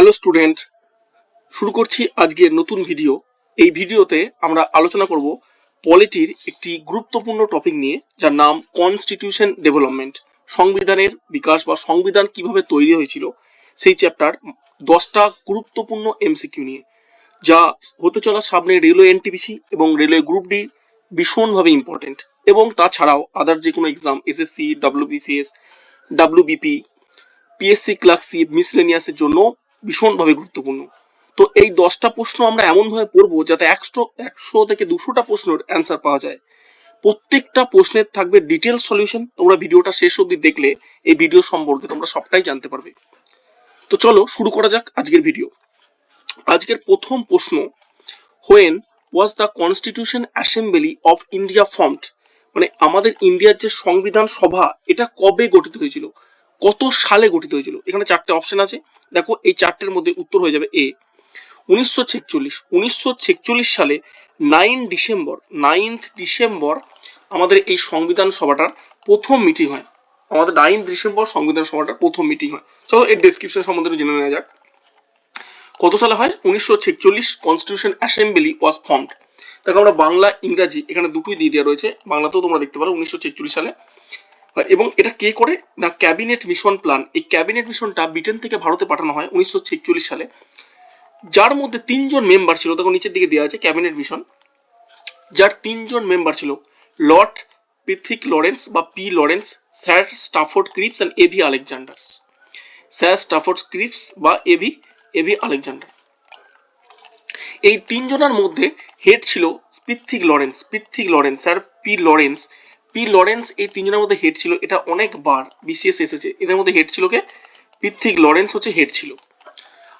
Hello student, শুরু করছি আজকের নতুন ভিডিও। এই ভিডিওতে আমরা আলোচনা করব পলিটির একটি গুরুত্বপূর্ণ টপিক নিয়ে, যার নাম কনস্টিটিউশন ডেভেলপমেন্ট। সংবিধানের বিকাশ বা সংবিধান কিভাবে তৈরি হয়েছিল সেই চ্যাপ্টার 10টা গুরুত্বপূর্ণ এমসিকিউ নিয়ে, যা হতে চলা সামনে রেলওয়ে এনটিপিসি এবং রেলওয়ে গ্রুপ ডি ভীষণভাবে ইম্পর্টেন্ট। এবং তাছাড়াও আদার যে কোনো exam, SSC, WBCS, WBP, PSC clerkship, মিসলেনিয়াসের জন্য ভীষণভাবে গুরুত্বপূর্ণ। তো এই 10টা প্রশ্ন আমরা এমনভাবে পড়বো যাতে 100 থেকে 200টা প্রশ্নের অ্যান্সার পাওয়া যায়। প্রত্যেকটা প্রশ্নের থাকবে ডিটেল সলিউশন। তোমরা ভিডিওটা শেষ অবধি দেখলে এই ভিডিও সম্পর্কে তোমরা সবটাই জানতে পারবে। তো চলো শুরু করা যাক আজকের ভিডিও। আজকের প্রথম প্রশ্ন, when was the constitution assembly of India formed? মানে আমাদের ইন্ডিয়ার যে সংবিধান সভা, এটা কবে গঠিত হয়েছিল, কত সালে গঠিত হয়েছিল? এখানে 4টে অপশন আছে, দেখো এই 4টের মধ্যে উত্তর হয়ে যাবে এ 1946 সালে 9th ডিসেম্বর আমাদের এই সংবিধান সভাটার প্রথম মিটিং হয়। আমাদের 9th ডিসেম্বর সংবিধান সভাটার প্রথম মিটিং হয়। চলো এর ডেসক্রিপশন সম্বন্ধে জেনে নেওয়া যাক। কত সালে হয়? 1946 কনস্টিটিউশন অ্যাসেম্বলি ওয়াজ ফর্মড। দেখো আমরা বাংলা ইংরাজি এখানে দুটোই দিয়ে দেওয়া রয়েছে, বাংলাতেও তোমরা দেখতে পারো 1946 সালে। এবং এটা কে করে না, ক্যাবিনেট মিশন প্ল্যান। এই ক্যাবিনেট মিশনটা ব্রিটেন থেকে ভারতে পাঠানো হয় 1946 সালে, যার মধ্যে 3জন মেম্বার ছিল। তখন নিচের দিকে দেওয়া আছে ক্যাবিনেট মিশন, যার 3জন মেম্বার ছিল লর্ড পিথিক লরেন্স বা P Lawrence, sir Stafford Cripps and AV Alexander. Sir Stafford Cripps বা এভি আলেকজান্ডার। এই 3জনের মধ্যে হেড ছিল Pethick Lawrence, sir P Lawrence এই 3জনের মধ্যে হেড ছিল। এটা অনেকবার বিসিএস এসেছে। এদের মধ্যে হেড ছিল কে? পিথিক লরেন্স হচ্ছে হেড ছিল।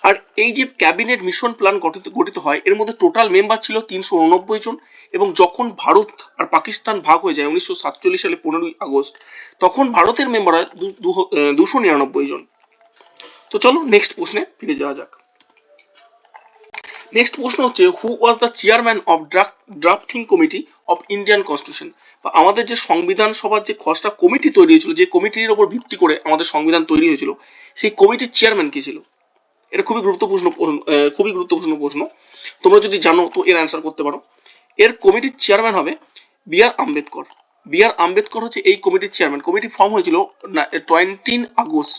আর এই যে ক্যাবিনেট মিশন প্ল্যান গঠিত হয়, এর মধ্যে টোটাল মেম্বার ছিল 389 জন। এবং যখন ভারত আর পাকিস্তান ভাগ হয়ে যায় 1947 সালে 15ই আগস্ট, তখন ভারতের মেম্বার হয় 299 জন। তো চলো নেক্সট প্রশ্নে ফিরে যাওয়া যাক। নেক্সট প্রশ্ন হচ্ছে, who was the chairman of drafting committee of Indian constitution? বা আমাদের যে সংবিধান সভার যে খসড়া কমিটি তৈরি হয়েছিল, যে কমিটির উপর ভিত্তি করে আমাদের সংবিধান তৈরি হয়েছিল, সেই কমিটির চেয়ারম্যান কে ছিল? এটা খুবই গুরুত্বপূর্ণ প্রশ্ন। তোমরা যদি জানো তো এর অ্যান্সার করতে পারো। এর কমিটির চেয়ারম্যান হবে বি.আর. আম্বেদকর হচ্ছে এই কমিটির চেয়ারম্যান। কমিটি ফর্ম হয়েছিল 20 আগস্ট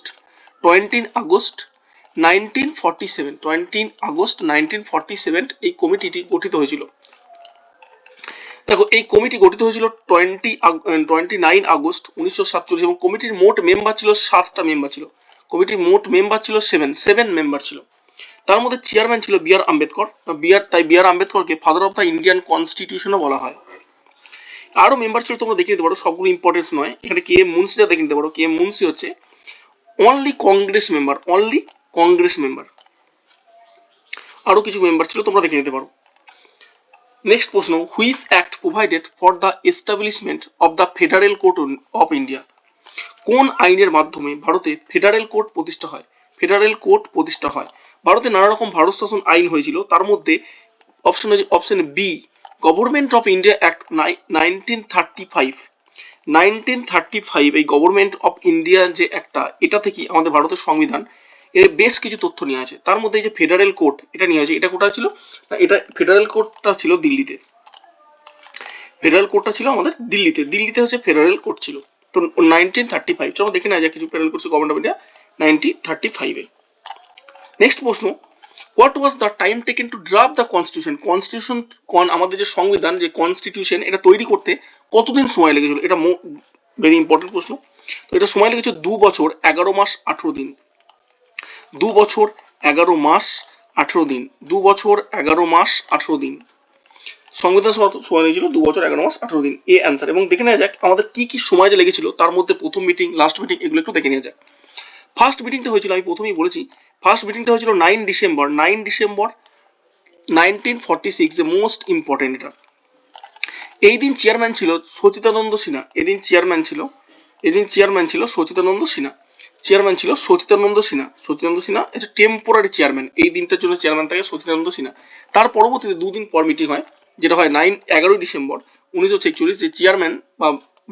1947। এই কমিটিটি গঠিত হয়েছিল। দেখো এই কমিটি গঠিত হয়েছিল 29 আগস্ট 1947 এবং কমিটির মোট মেম্বার ছিল 7টা মেম্বার ছিল। কমিটির মোট মেম্বার ছিল 7 মেম্বার ছিল। তার মধ্যে চেয়ারম্যান ছিল বি.আর. আম্বেদকর। তাই বি.আর. আম্বেদকরকে ফাদার অফ দ্য ইন্ডিয়ান কনস্টিটিউশনও বলা হয়। আরও মেম্বার ছিল, তোমরা দেখে নিতে পারো, সবগুলো ইম্পর্টেন্স নয়। এখানে কে এম মুন্সিটা দেখে নিতে পারো। কে এম মুন্সি হচ্ছে অনলি কংগ্রেস মেম্বার। আরও কিছু মেম্বার ছিল, তোমরা দেখে নিতে পারো। নেক্সট প্রশ্ন, which act provided for the establishment of the federal court of India? কোন আইনের মাধ্যমে ভারতে ফেডারেল কোর্ট প্রতিষ্ঠা হয়? ভারতে নানা রকম ভারত শাসন আইন হয়েছিল, তার মধ্যে option B, government of India act 1935। এই গভর্নমেন্ট অফ ইন্ডিয়া যে একটা, এটা থেকে আমাদের ভারতের সংবিধান এর বেশ কিছু তথ্য নিয়ে আছে। তার মধ্যে এই যে ফেডারেল কোর্ট এটা নিয়ে আছে, এটা কোথায় ছিল না, এটা ফেডারেল কোর্টটা ছিল দিল্লিতে। আমাদের দিল্লিতে হচ্ছে ফেডারেল কোর্ট ছিল। তো 1935, চলো দেখে নেওয়া যায় কিছু federal court government of India 1935-এ। নেক্সট প্রশ্ন, what was the time taken to draft the constitution? আমাদের যে সংবিধান, যে কনস্টিটিউশন, এটা তৈরি করতে কতদিন সময় লেগেছিল? এটা ভেরি ইম্পর্টেন্ট প্রশ্ন। তো এটা সময় লেগেছে 2 বছর 11 মাস 18 দিন। 2 বছর 11 মাস 18 দিন। সংবিধান সময় লেগেছিল 2 বছর 11 মাস 18 দিন। এই অ্যান্সার। এবং দেখে নেওয়া যাক আমাদের কি কি সময় লেগেছিল, তার মধ্যে প্রথম মিটিং, লাস্ট মিটিং, এগুলো একটু দেখে নেওয়া যাক। ফার্স্ট মিটিংটা হয়েছিল, আমি প্রথমেই বলেছি, ফার্স্ট মিটিংটা হয়েছিল 9 ডিসেম্বর 1946, মোস্ট ইম্পর্টেন্ট এটা। এই দিন চেয়ারম্যান ছিল সচিদানন্দ সিনহা। সচিদানন্দ সিনহা এটা টেম্পোরারি চেয়ারম্যান। এই দিনটার জন্য চেয়ারম্যান থাকে সচিদানন্দ সিনহা। তার পরবর্তীতে 2 দিন পর মিটিং হয়, যেটা হয় 11 ডিসেম্বর 1946, যে চেয়ারম্যান বা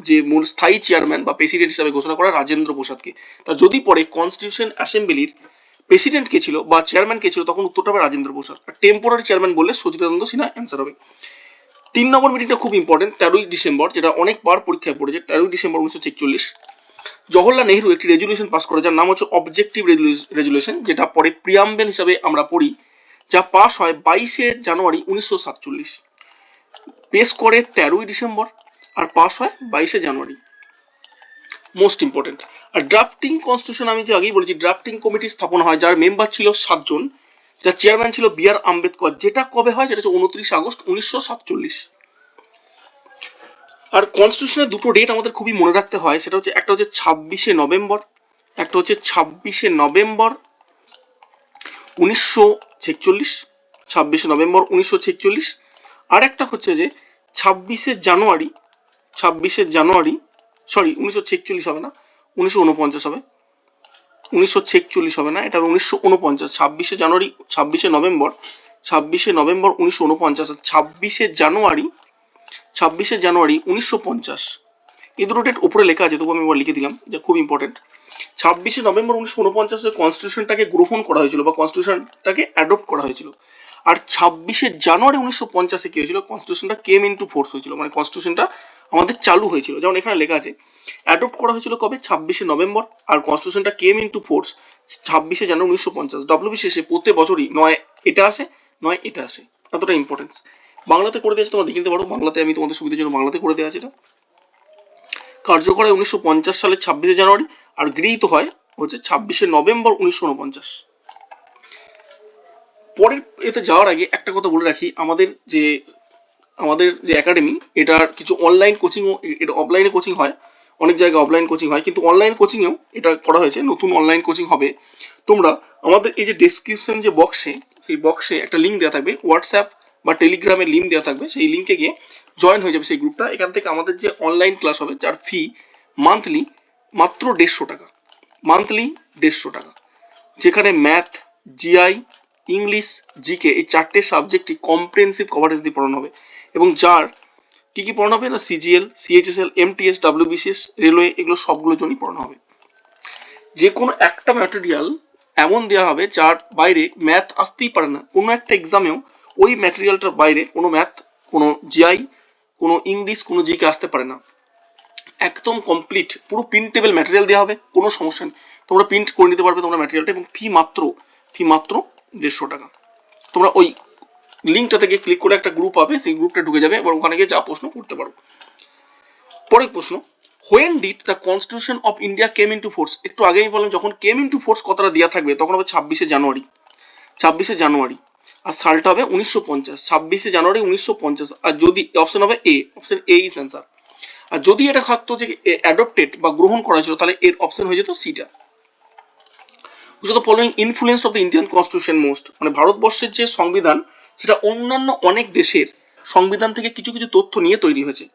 যে মূল স্থায়ী চেয়ারম্যান বা প্রেসিডেন্ট হিসাবে ঘোষণা করা রাজেন্দ্র প্রসাদকে। তা যদি পরে কনস্টিটিউশন অ্যাসেম্বলির প্রেসিডেন্ট কে ছিল বা চেয়ারম্যান কে ছিল, তখন উত্তরটা হবে রাজেন্দ্র প্রসাদ। আর টেম্পোরারি চেয়ারম্যান বললে সচিদানন্দ সিনহা অ্যান্সার হবে। 3 নম্বর মিটিংটা খুব ইম্পর্টেন্ট, 13ই ডিসেম্বর, যেটা অনেকবার পরীক্ষায় পড়েছে। 13ই ডিসেম্বর 1946 জওহরলাল নেহরু একটি রেজুলেশন পাস করে, যার নাম হচ্ছে অবজেক্টিভ রেজুলেশন, যেটা পরে প্রিয়াম্বেল হিসাবে আমরা পড়ি, যা পাস হয় 22শে জানুয়ারি 1947। পেশ করে 13ই ডিসেম্বর আর পাস হয় 22শে জানুয়ারি। Most important. আর ড্রাফটিং কনস্টিটিউশন আমি যে আগেই বলেছি, ড্রাফটিং কমিটি স্থাপন হয়, যার মেম্বার ছিল 7 জন, যার চেয়ারম্যান ছিল বি আর আম্বেদকর। যেটা কবে হয়, যেটা হচ্ছে 29 আগস্ট 1947। আর কনস্টিটিউশনের দুটো ডেট আমাদের খুবই মনে রাখতে হয়, সেটা হচ্ছে একটা হচ্ছে 26শে নভেম্বর, একটা হচ্ছে 26শে নভেম্বর 1946, 26শে নভেম্বর 1946। আর একটা হচ্ছে যে 26শে জানুয়ারি, 1946 হবে না, 1949 হবে, 1946 হবে না, এটা হবে 1949। 26শে জানুয়ারি, 26শে নভেম্বর 1949, 26শে জানুয়ারি 1950। এই দুটো ডেট উপরে লেখা আছে, তবু আমি এবার লিখে দিলাম, যে খুব ইম্পর্টেন্ট। 26শে নভেম্বর 1949 কনস্টিটিউশনটাকে গ্রহণ করা হয়েছিল বা কনস্টিটিউশনটাকে অ্যাডপ্ট করা হয়েছিল। আর 26শে জানুয়ারি 1950 কি হয়েছিল, কনস্টিটিউশনটা কেম ইনটু ফোর্স হয়েছিল, মানে কনস্টিটিউশনটা আমাদের চালু হয়েছিল। যেমন এখানে লেখা আছে অ্যাডপ্ট করা হয়েছিল কবে, 26শে নভেম্বর, আর কনস্টিটিউশনটা কেম ইনটু ফোর্স 26শে জানুয়ারি 1950। ডব্লিউবিসিএসে প্রত্যেক বছরই নয় এটা আসে, নয় এটা আসে, এতটা ইম্পর্টেন্স। বাংলাতে করে দিয়েছে, তোমরা দেখে নিতে পারো, বাংলাতে আমি তোমাদের সুবিধার জন্য বাংলাতে করে দেওয়া আছে। এটা কার্যকর হয় 1950 সালের 26শে জানুয়ারি, আর গৃহীত হয় হচ্ছে 26শে নভেম্বর 1949। পরের এতে যাওয়ার আগে একটা কথা বলে রাখি, আমাদের যে একাডেমি, এটার কিছু অনলাইন কোচিংও, এটা অফলাইনে কোচিং হয়, অনেক জায়গায় অফলাইন কোচিং হয়, কিন্তু অনলাইন কোচিংয়েও এটা করা হয়েছে, নতুন অনলাইন কোচিং হবে। তোমরা আমাদের এই যে ডেসক্রিপশন যে বক্সে, সেই বক্সে একটা লিঙ্ক দেওয়া থাকবে, হোয়াটসঅ্যাপ বা টেলিগ্রামের লিঙ্ক দেওয়া থাকবে, সেই লিঙ্কে গিয়ে জয়েন হয়ে যাবে সেই গ্রুপটা। এখান থেকে আমাদের যে অনলাইন ক্লাস হবে, যার ফি মান্থলি মাত্র 150 টাকা, মান্থলি 150 টাকা, যেখানে ম্যাথ, জিআই, ইংলিশ, জিকে এই 4টে সাবজেক্টই কম্প্রিহেনসিভ কভারেজ দিয়ে পড়ানো হবে। এবং যার কী কী পড়ানো হবে না, CGL, CHSL, MTS, WBCS, railway, এগুলো সবগুলোর জন্যই পড়ানো হবে। যে কোনো একটা ম্যাটেরিয়াল এমন দেওয়া হবে যার বাইরে ম্যাথ আসতেই পারে না, কোনো একটা এক্সামেও ওই ম্যাটেরিয়ালটার বাইরে কোনো ম্যাথ, কোনো জিআই, কোনো ইংলিশ, কোনো জিকে আসতে পারে না। একদম কমপ্লিট পুরো প্রিন্টেবল ম্যাটেরিয়াল দেওয়া হবে, কোনো সমস্যা নেই, তোমরা প্রিন্ট করে নিতে পারবে তোমরা ম্যাটেরিয়ালটা, এবং ফি মাত্র 150 টাকা। তোমরা ওই লিঙ্কটা থেকে ক্লিক করে একটা গ্রুপ পাবে, সেই গ্রুপটা ঢুকে যাবে, এবার ওখানে গিয়ে যা প্রশ্ন করতে পারো। পরের প্রশ্ন, when did the constitution of India came into force? একটু আগেই বললাম, যখন কেম ইনটু ফোর্স কথাটা দেওয়া থাকবে তখন হবে 26শে জানুয়ারি, 26শে জানুয়ারি, আর সালটা হবে 1950, 26শে জানুয়ারি 1950। আর যদি অপশন হবে এ, অপশন এ ইজ অ্যান্সার। আর যদি এটা থাকতো যে অ্যাডপ্টেড বা গ্রহণ করা হয়েছিল, তাহলে এর অপশন হয়ে যেত সিটা। which of the following influence of the Indian constitution most? মানে ভারতবর্ষের যে সংবিধান, সেটা অন্যান্য অনেক দেশের সংবিধান থেকে কিছু কিছু তথ্য নিয়ে তৈরি হয়েছে।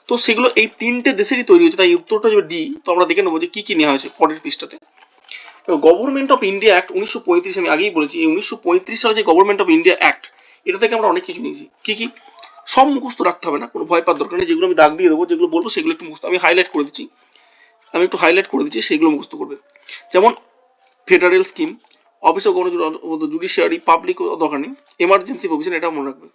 তো সেগুলো এই 3টে দেশেরই তৈরি হয়েছে, তাই উত্তরটা যাবে ডি। তো আমরা দেখে নেবো যে কী কী নেওয়া হয়েছে পরের পৃষ্ঠাতে। গভর্নমেন্ট অফ ইন্ডিয়া অ্যাক্ট 1935, আমি আগেই বলেছি, এই 1935 সালে যে গভর্নমেন্ট অফ ইন্ডিয়া অ্যাক্ট, এটা থেকে আমরা অনেক কিছু নিয়েছি। কী কী? সব মুখস্থ রাখতে হবে না, কোনো ভয় পাওয়ার দরকার নেই। যেগুলো আমি দাগ দিয়ে দেবো, যেগুলো বলবো সেগুলো একটু মুখস্থ, আমি হাইলাইট করে দিচ্ছি, সেগুলো মুখস্থ করবে। যেমন federal scheme, office of government, judiciary, public দরকার নেই, এমার্জেন্সি প্রভিশন, এটা মনে রাখবে।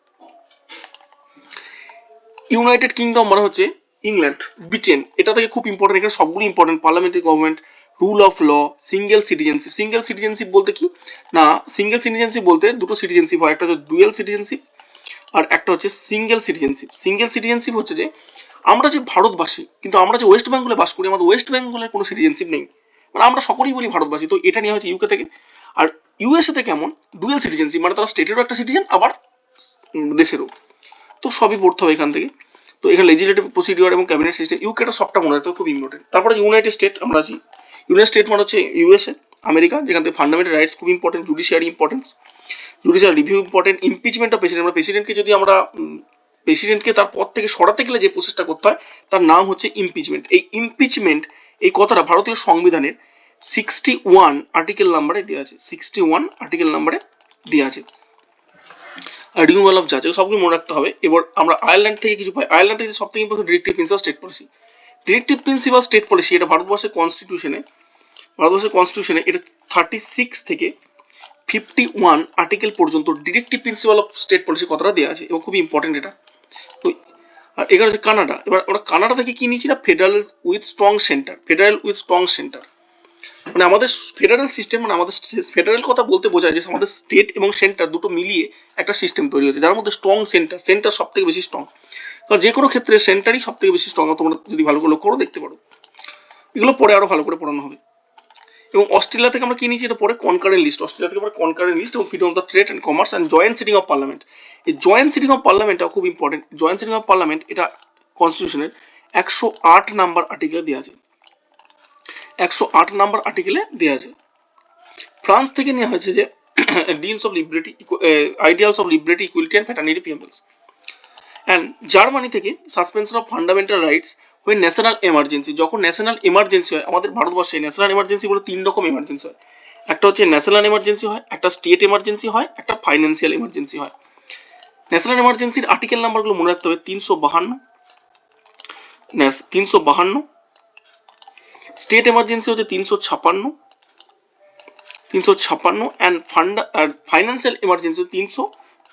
ইউনাইটেড কিংডম মানে হচ্ছে ইংল্যান্ড, ব্রিটেন, এটা থেকে খুব ইম্পর্টেন্ট, এখানে সবগুলো important. Parliamentary government, rule of law, single citizenship. Single citizenship বলতে কি না, সিঙ্গেল সিটিজেনশিপ বলতে দুটো সিটিজেনশিপ হয়, একটা হচ্ছে ডুয়েল সিটিজেনশিপ আর একটা হচ্ছে সিঙ্গেল সিটিজেনশিপ। সিঙ্গেল সিটিজেনশিপ হচ্ছে যে আমরা যে ভারতবাসী, কিন্তু আমরা যে ওয়েস্ট বেঙ্গলে বাস করি, আমাদের ওয়েস্ট বেঙ্গলের কোনো সিটিজেনশিপ নেই, মানে আমরা সকলেই বলি ভারতবাসী। তো এটা নিয়ে হচ্ছে ইউকে থেকে। আর ইউএসএ তে কেমন, ডুয়েল সিটিজেনশিপ, মানে তারা স্টেটেরও একটা সিটিজেন, আবার দেশেরও। তো সবই পড়তে হবে এখান থেকে। তো এখানে লেজিসলেটিভ প্রসিডিওর এবং ক্যাবিনেট সিস্টেম, ইউকেটা সবটা মনে রাখতে খুব ইম্পর্টেন্ট। তারপরে ইউনাইটেড স্টেট আমরা আছি, ইউনাইটেড স্টেট মানে হচ্ছে ইউএসএ, আমেরিকা, যেখান থেকে ফান্ডামেন্টাল রাইটস খুব important, judiciary importance, judicial review important, impeachment of president, আমরা প্রেসিডেন্টকে যদি আমরা প্রেসিডেন্টকে তার পদ থেকে সরাতে গেলে যে প্রসেসটা করতে হয়, তার নাম হচ্ছে ইমপিচমেন্ট। এই ইমপিচমেন্ট, এই কথাটা ভারতীয় সংবিধানের 61 আর্টিকেল নাম্বারে দেওয়া আছে, 61 আর্টিকেল নাম্বারে দেওয়া আছে। আর রিমুভাল অফ জাজ, সবগুলো মনে রাখতে হবে। এবার আমরা আয়ারল্যান্ড থেকে কিছু পাই। আয়ারল্যান্ড থেকে সব থেকে important directive principal state policy. Directive principal state policy, এটা ভারতবর্ষের কনস্টিটিউশনে এটা 36 থেকে 51 আর্টিকেল পর্যন্ত directive principal of state policy কথাটা দেওয়া আছে এবং খুবই ইম্পর্টেন্ট এটা। তো আর এখানে হচ্ছে কানাডা। এবার আমরা কানাডা থেকে কি নিয়েছি না, federal with strong centre, federal with strong centre মানে আমাদের ফেডারেল সিস্টেম, মানে আমাদের ফেডারেল কথা বলতে বোঝায় যে আমাদের স্টেট এবং সেন্টার দুটো মিলিয়ে একটা সিস্টেম তৈরি হচ্ছে যার মধ্যে স্ট্রং সেন্টার সব থেকে বেশি স্ট্রং। কারণ যে কোনো ক্ষেত্রে সেন্টারই সব থেকে বেশি স্ট্রং, তোমরা যদি ভালো করে লক্ষ্য করো দেখতে পারো। এগুলো পরে আরও ভালো করে পড়ানো হবে। এবং অস্ট্রেলিয়া থেকে আমরা কি নিয়েছি, এটা পরে কনকারেন্ট লিস্ট, অস্ট্রেলিয়া থেকে পরে কনকারেন্ট লিস্ট এবং freedom of the trade and commerce and joint sitting of parliament. এই জয়েন্ট সিটিং অফ পার্লামেন্টটা খুব important. Joint sitting of parliament এটা কনস্টিটিউশনের 108 নাম্বার আর্টিকেলে দেওয়া আছে, 108 নাম্বার আর্টিকেলে দেওয়া আছে। ফ্রান্স থেকে নেওয়া হয়েছে যে deals of liberty, ideals of liberty, equality and fraternity people's. And Germany থেকে সাসপেনশন অফ ফান্ডামেন্টাল রাইটস ওই ন্যাশনাল এমার্জেন্সি, যখন ন্যাশনাল এমার্জেন্সি হয় আমাদের ভারতবর্ষে ন্যাশনাল এমার্জেন্সি বলে 3 রকম এমার্জেন্সি হয়। একটা হচ্ছে ন্যাশনাল এমার্জেন্সি হয়, একটা স্টেট এমার্জেন্সি হয়, একটা ফাইন্যান্সিয়াল এমার্জেন্সি হয়। ন্যাশনাল এমার্জেন্সির আর্টিকেল নাম্বারগুলো মনে রাখতে হবে 352, স্টেট এমার্জেন্সি হচ্ছে 356 and financial emergency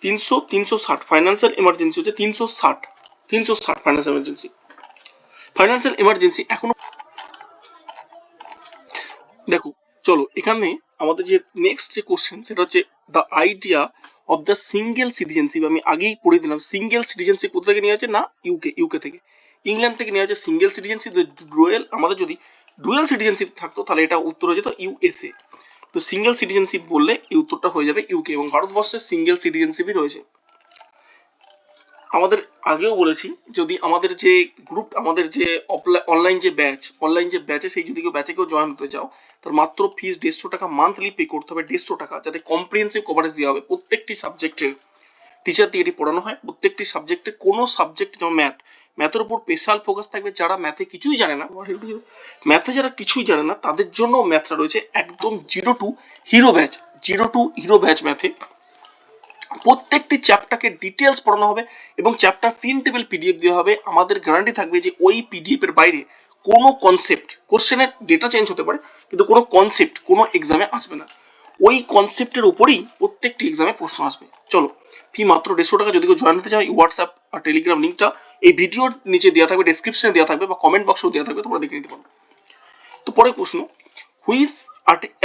360, financial emergency হচ্ছে 360 ফাইন্যান্সিয়াল এমার্জেন্সি এখনো। দেখো চলো এখানে আমাদের যে নেক্সট যে কোশ্চেন সেটা হচ্ছে the idea of the single citizenship. আমি আগেই পড়ে দিলাম সিঙ্গেল সিটিজেনশিপ কোথা থেকে নিয়ে আছে না, ইউকে থেকে, ইংল্যান্ড থেকে নিয়ে আছে সিঙ্গেল সিটিজেনশিপ। ডুয়েল, আমাদের যদি ডুয়েল সিটিজেনশিপ থাকতো তাহলে এটা উত্তর হয়ে যেত ইউএসএ। তো সিঙ্গেল সিটিজেনশিপ বললে এই উত্তরটা হয়ে যাবে ইউকে, এবং ভারতবর্ষে সিঙ্গেল সিটিজেনশিপই রয়েছে। আমাদের আগেও বলেছি যদি আমাদের যে গ্রুপ, আমাদের যে অনলাইন যে ব্যাচে সেই যদি কেউ ব্যাচে জয়েন হতে চাও তার মাত্র ফিস 150 টাকা মান্থলি পে করতে হবে, 150 টাকা, যাতে কম্প্রিহেন্সিভ কভারেজ দেওয়া হবে প্রত্যেকটি সাবজেক্টের। টিচার দিয়ে এটি পড়ানো হয় প্রত্যেকটি সাবজেক্টে। কোনো সাবজেক্ট যেমন ম্যাথের উপর স্পেশাল ফোকাস থাকবে, যারা ম্যাথে কিছুই জানে না তাদের জন্য ম্যাথটা রয়েছে একদম 0 টু হিরো ব্যাচ ম্যাথে। প্রত্যেকটি চ্যাপ্টারকে ডিটেলস পড়ানো হবে এবং চ্যাপ্টার প্রিন্টেবল পিডিএফ দেওয়া হবে। আমাদের গ্যারান্টি থাকবে যে ওই পিডিএফ এর বাইরে কোনো কনসেপ্ট, কোশ্চেনের ডেটা চেঞ্জ হতে পারে কিন্তু কোনো কনসেপ্ট কোনো এক্সামে আসবে না। ওই কনসেপ্টের উপরেই প্রত্যেকটি এক্সামে প্রশ্ন আসবে। চলো, ফি মাত্র 150 টাকা। যদি কেউ জয়েন হতে চাও হোয়াটসঅ্যাপ আর টেলিগ্রাম লিঙ্কটা এই ভিডিওর নিচে দেওয়া থাকবে, ডেসক্রিপশনে দেওয়া থাকবে বা কমেন্ট বক্সেও দেওয়া থাকবে, তোমরা দেখে নিতে পারো। তো পরে প্রশ্ন, which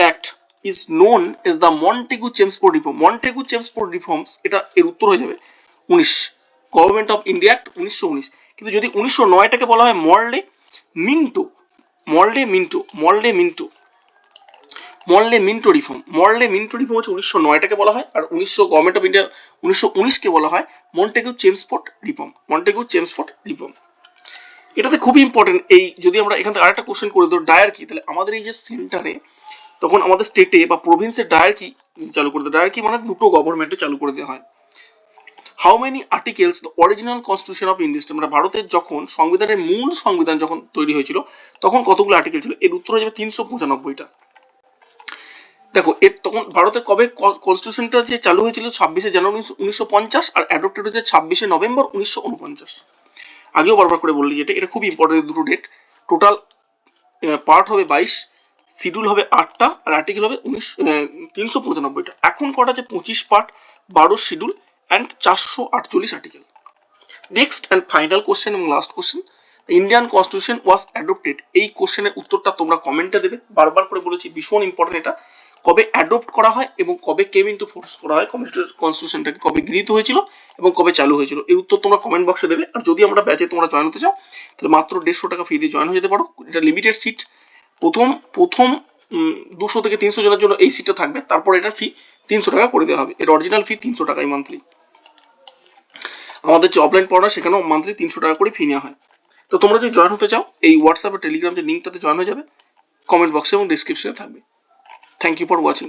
act is known as the Montague-Chelmsford reform. Montague-Chelmsford reforms, এটা এর উত্তর হয়ে যাবে 19, গভর্নমেন্ট অফ ইন্ডিয়া অ্যাক্ট 1919। কিন্তু যদি 1909টাকে বলা হয় Morley Minto reform. Morley Minto reform হচ্ছে 1909টাকে বলা হয়, আর গভর্নমেন্ট অফ ইন্ডিয়া 1919কে বলা হয় মন্টেগু-চেমসফোর্ড রিফর্ম। এটাতে খুবই ইম্পর্টেন্ট। এই যদি আমরা এখান থেকে আরেকটা কোশ্চেন করে দেবো, ডায়ার কি, তাহলে আমাদের এই যে সেন্টারে তখন আমাদের স্টেটে বা প্রভিন্সে ডায়ার কি চালু করে দেয়। ডায়ার কি মানে দুটো গভর্নমেন্টে চালু করে দেওয়া হয়। How many articles the original constitution of India, মানে ভারতের যখন সংবিধানের মূল সংবিধান যখন তৈরি হয়েছিল তখন কতগুলো আর্টিকেল ছিল, এর উত্তর হয়ে যাবে 395টা। দেখো এর তখন ভারতের কবে কনস্টিটিউশনটা যে চালু হয়েছিল 26শে জানুয়ারি 1950 আর অ্যাডপ্টেড হয়েছে 26শে নভেম্বর 1949। আগেও বারবার করে বললি যেটা, এটা খুব ইম্পর্টেন্ট দুটো ডেট। টোটাল পার্ট হবে 22, শিডিউল হবে 8টা আর আর্টিকেল হবে 395টা। এখন কটা আছে 25 part, 12 schedule and 448 article. Next and final question এবং last question, Indian constitution was adopted. এই কোশ্চেনের উত্তরটা তোমরা কমেন্টে দেবে। বারবার করে বলেছি ভীষণ ইম্পর্টেন্ট এটা, কবে অ্যাডপ্ট করা হয় এবং কবে কেম ইনটু ফোর্স করা হয়, কনস্টিটিউশনটাকে কবে গৃহীত হয়েছিল এবং কবে চালু হয়েছিল, এর উত্তর তোমরা কমেন্ট বক্সে দেবে। আর যদি আমরা ব্যাচে তোমরা জয়েন হতে চাও তাহলে মাত্র 150 টাকা ফি দিয়ে জয়েন হয়ে যেতে পারো। এটা লিমিটেড সিট, প্রথম 200 থেকে 300 জনের জন্য এই সিটটা থাকবে, তারপর এটার ফি 300 টাকা করে দেওয়া হবে। এর অরিজিনাল ফি 300 টাকাই মান্থলি। আমাদের যে অফলাইন পড়া সেখানেও মান্থলি 300 টাকা করে ফি নেওয়া হয়। তো তোমরা যদি জয়েন হতে চাও এই হোয়াটসঅ্যাপ আর টেলিগ্রাম যে লিঙ্কটাতে জয়েন হয়ে যাবে, কমেন্ট বক্সে এবং ডিসক্রিপশনে থাকবে। Thank you for watching.